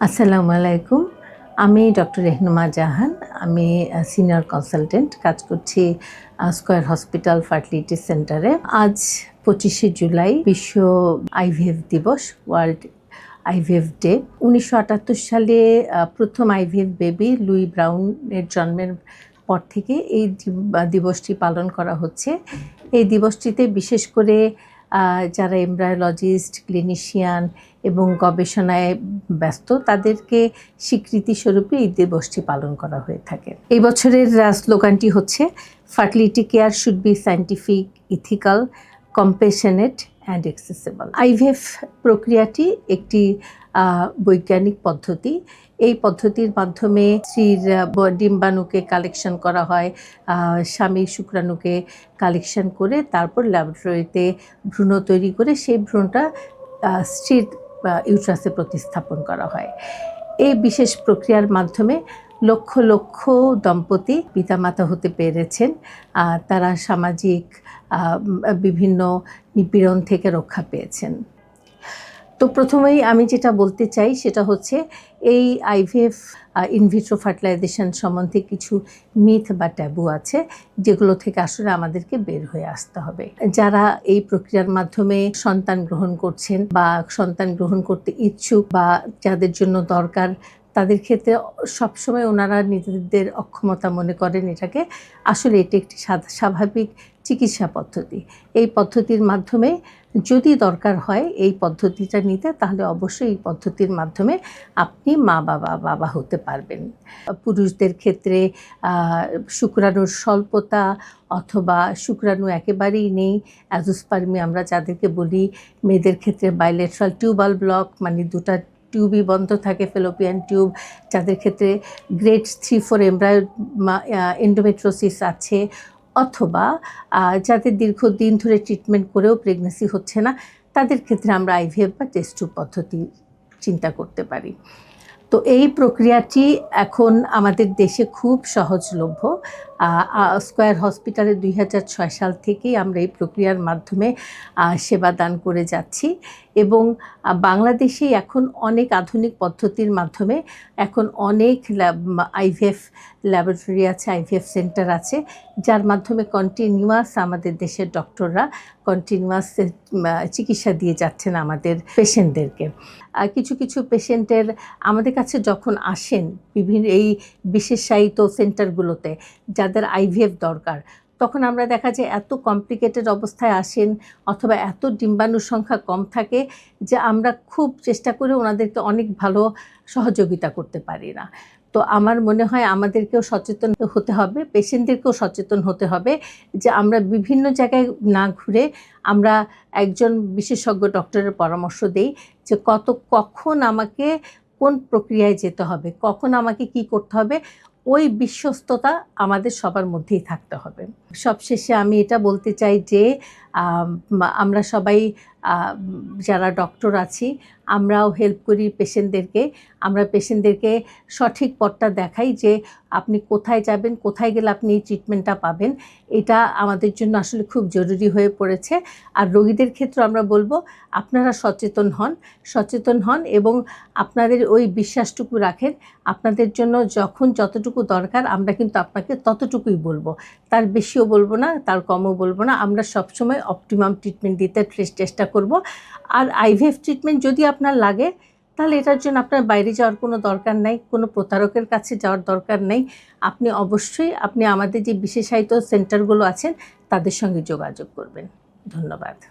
আসসালামু আলাইকুম। আমি ডক্টর রেহনুমা জাহান। আমি সিনিয়র কনসালটেন্ট কাজ করছি স্কয়ার হসপিটাল ফার্টিলিটি সেন্টারে। আজ 25শে জুলাই বিশ্ব আইভিএফ দিবস, ওয়ার্ল্ড আইভিএফ ডে। 1978 সালে প্রথম আইভিএফ বেবি লুই ব্রাউনের জন্মের পর থেকে এই দিবসটি পালন করা হচ্ছে। এই দিবসটিতে বিশেষ করে যারা এমব্রায়োলজিস্ট, ক্লিনিশিয়ান এবং গবেষণায় ব্যস্ত তাদেরকে স্বীকৃতি স্বরূপে এই দিবসটি পালন করা হয়ে থাকে। এই বছরের স্লোগানটি হচ্ছে fertility care should be scientific, ethical, compassionate and accessible. IVF প্রক্রিয়াটি একটি বৈজ্ঞানিক পদ্ধতি। এই পদ্ধতির মাধ্যমে স্ত্রীর ডিম্বাণুকে কালেকশন করা হয়, স্বামীর শুক্রাণুকে কালেকশন করে তারপর ল্যাবরেটরিতে ভ্রূণ তৈরি করে সেই ভ্রূণটা স্ত্রীর ইউট্রাসে প্রতিস্থাপন করা হয়। এই বিশেষ প্রক্রিয়ার মাধ্যমে লক্ষ লক্ষ দম্পতি পিতামাতা হতে পেরেছেন। তারা সামাজিক বিভিন্ন নিপীড়ন থেকে রক্ষা পেয়েছেন। তো প্রথমেই আমি যেটা বলতে চাই সেটা হচ্ছে এই আইভিএফ ইনভিট্রো ফার্টিলাইজেশন সম্বন্ধে কিছু মিথ বা ট্যাবু আছে, যেগুলো থেকে আসলে আমাদেরকে বের হয়ে আসতে হবে। যারা এই প্রক্রিয়ার মাধ্যমে সন্তান গ্রহণ করছেন বা সন্তান গ্রহণ করতে ইচ্ছুক বা যাদের জন্য দরকার, তাদের ক্ষেত্রে সবসময় ওনারা নিজেদের অক্ষমতা মনে করেন এটাকে। আসলে এটি একটি স্বাভাবিক চিকিৎসা পদ্ধতি। এই পদ্ধতির মাধ্যমে যদি দরকার হয় এই পদ্ধতিটা নিতে, তাহলে অবশ্যই এই পদ্ধতির মাধ্যমে আপনি বাবা হতে পারবেন। পুরুষদের ক্ষেত্রে শুক্রাণুর স্বল্পতা অথবা শুক্রাণু একেবারেই নেই, অ্যাজোস্পার্মি আমরা যাদেরকে বলি, মেয়েদের ক্ষেত্রে বাইলেট্রাল টিউবাল ব্লক, মানে দুটা টিউবই বন্ধ থাকে, ফেলোপিয়ান টিউব, যাদের ক্ষেত্রে গ্রেড 3-4 এন্ডোমেট্রোসিস আছে, অথবা যাদের দীর্ঘদিন ধরে ট্রিটমেন্ট করেও প্রেগন্যান্সি হচ্ছে না, তাদের ক্ষেত্রে আমরা আইভিএফ বা টেস্ট টিউব পদ্ধতি চিন্তা করতে পারি। তো এই প্রক্রিয়াটি এখন আমাদের দেশে খুব সহজলভ্য। স্কয়ার হসপিটালে 2006 সাল থেকেই আমরা এই প্রক্রিয়ার মাধ্যমে সেবা দান করে যাচ্ছি এবং বাংলাদেশে এখন অনেক আধুনিক পদ্ধতির মাধ্যমে এখন অনেক আইভিএফ ল্যাবরেটরি আছে, আইভিএফ সেন্টার আছে, যার মাধ্যমে কন্টিনিউয়াস আমাদের দেশের ডক্টররা কন্টিনিউয়াস চিকিৎসা দিয়ে যাচ্ছেন আমাদের পেশেন্টদেরকে। কিছু কিছু পেশেন্টের আমাদের কাছে যখন আসেন বিভিন্ন এই বিশেষায়িত সেন্টারগুলোতে যাদের আইভিএফ দরকার, তখন আমরা দেখা যায় এত কমপ্লিকেটেড অবস্থায় আসেন অথবা এত ডিম্বাণুর সংখ্যা কম থাকে যে আমরা খুব চেষ্টা করে ওনাদেরকে অনেক ভালো সহযোগিতা করতে পারি না। তো আমার মনে হয় আমাদেরকেও সচেতন হতে হবে, পেশেন্টদেরকেও সচেতন হতে হবে যে আমরা বিভিন্ন জায়গায় না ঘুরে আমরা একজন বিশেষজ্ঞ ডক্টরের পরামর্শ দেই যে কখন আমাকে কোন প্রক্রিয়ায় যেতে হবে, কখন আমাকে কি করতে হবে, ওই বিশ্বস্ততা আমাদের সবার মধ্যেই থাকতে হবে। সবশেষে আমি এটা বলতে চাই যে আমরা সবাই যারা ডক্টর আছি আমরাও হেল্প করি পেশেন্টদেরকে। আমরা পেশেন্টদেরকে সঠিক পথটা দেখাই যে আপনি কোথায় যাবেন, কোথায় গেলে আপনি এই ট্রিটমেন্টটা পাবেন। এটা আমাদের জন্য আসলে খুব জরুরি হয়ে পড়েছে। আর রোগীদের ক্ষেত্রে আমরা বলবো আপনারা সচেতন হন এবং আপনাদের ওই বিশ্বাসটুকু রাখেন। আপনাদের জন্য যখন যতটুকু দরকার আমরা কিন্তু আপনাকে ততটুকুই বলবো, তার বেশিও বলবো না, তার কমও বলবো না। আমরা সবসময় অপটিমাম ট্রিটমেন্ট দিতে চেষ্টা করব। আর আইভিএফ ট্রিটমেন্ট যদি আপনার লাগে, তাহলে এটার জন্য আপনার বাইরে যাওয়ার কোনো দরকার নাই, কোনো প্রতারকের কাছে যাওয়ার দরকার নেই। আপনি অবশ্যই আমাদের যে বিশেষায়িত সেন্টারগুলো আছেন তাদের সঙ্গে যোগাযোগ করবেন। ধন্যবাদ।